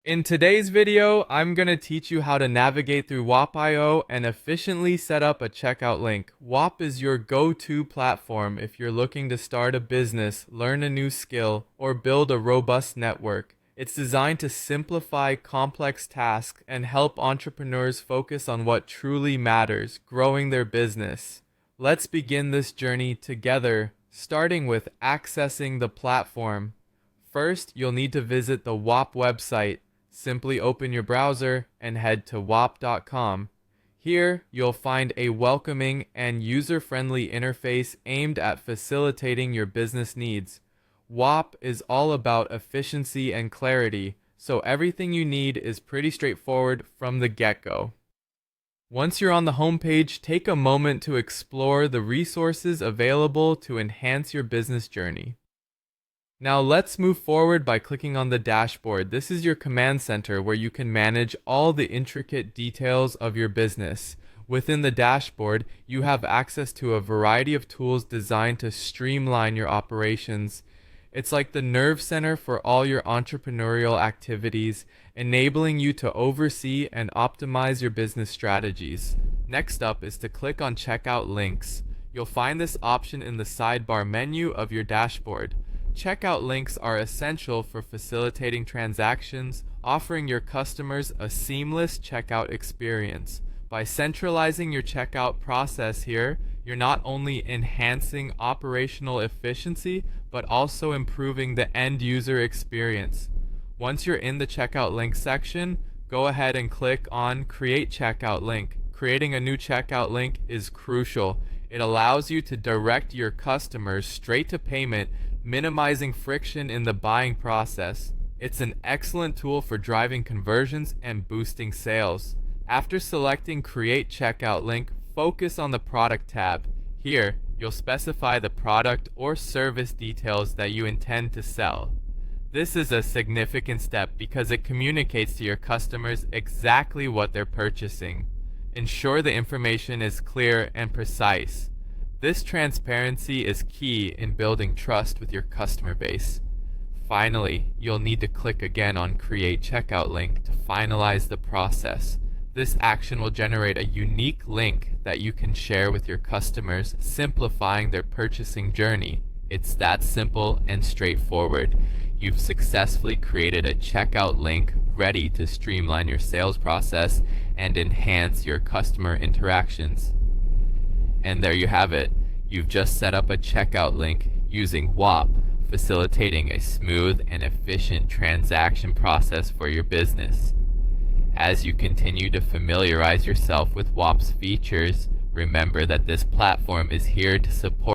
In today's video, I'm going to teach you how to navigate through Whop.io and efficiently set up a checkout link. Whop is your go-to platform if you're looking to start a business, learn a new skill, or build a robust network. It's designed to simplify complex tasks and help entrepreneurs focus on what truly matters, growing their business. Let's begin this journey together, starting with accessing the platform. First, you'll need to visit the Whop website. Simply open your browser and head to whop.com. Here, you'll find a welcoming and user-friendly interface aimed at facilitating your business needs. Whop is all about efficiency and clarity, so everything you need is pretty straightforward from the get-go. Once you're on the homepage, take a moment to explore the resources available to enhance your business journey. Now let's move forward by clicking on the dashboard. This is your command center where you can manage all the intricate details of your business. Within the dashboard, you have access to a variety of tools designed to streamline your operations. It's like the nerve center for all your entrepreneurial activities, enabling you to oversee and optimize your business strategies. Next up is to click on Checkout Links. You'll find this option in the sidebar menu of your dashboard. Checkout links are essential for facilitating transactions, offering your customers a seamless checkout experience. By centralizing your checkout process here, you're not only enhancing operational efficiency, but also improving the end user experience. Once you're in the checkout link section, go ahead and click on Create Checkout Link. Creating a new checkout link is crucial. It allows you to direct your customers straight to payment, minimizing friction in the buying process. It's an excellent tool for driving conversions and boosting sales. After selecting Create Checkout Link, focus on the Product tab. Here, you'll specify the product or service details that you intend to sell. This is a significant step because it communicates to your customers exactly what they're purchasing. Ensure the information is clear and precise. This transparency is key in building trust with your customer base. Finally, you'll need to click again on Create Checkout Link to finalize the process. This action will generate a unique link that you can share with your customers, simplifying their purchasing journey. It's that simple and straightforward. You've successfully created a checkout link ready to streamline your sales process and enhance your customer interactions. And there you have it. You've just set up a checkout link using Whop, facilitating a smooth and efficient transaction process for your business. As you continue to familiarize yourself with Whop's features, remember that this platform is here to support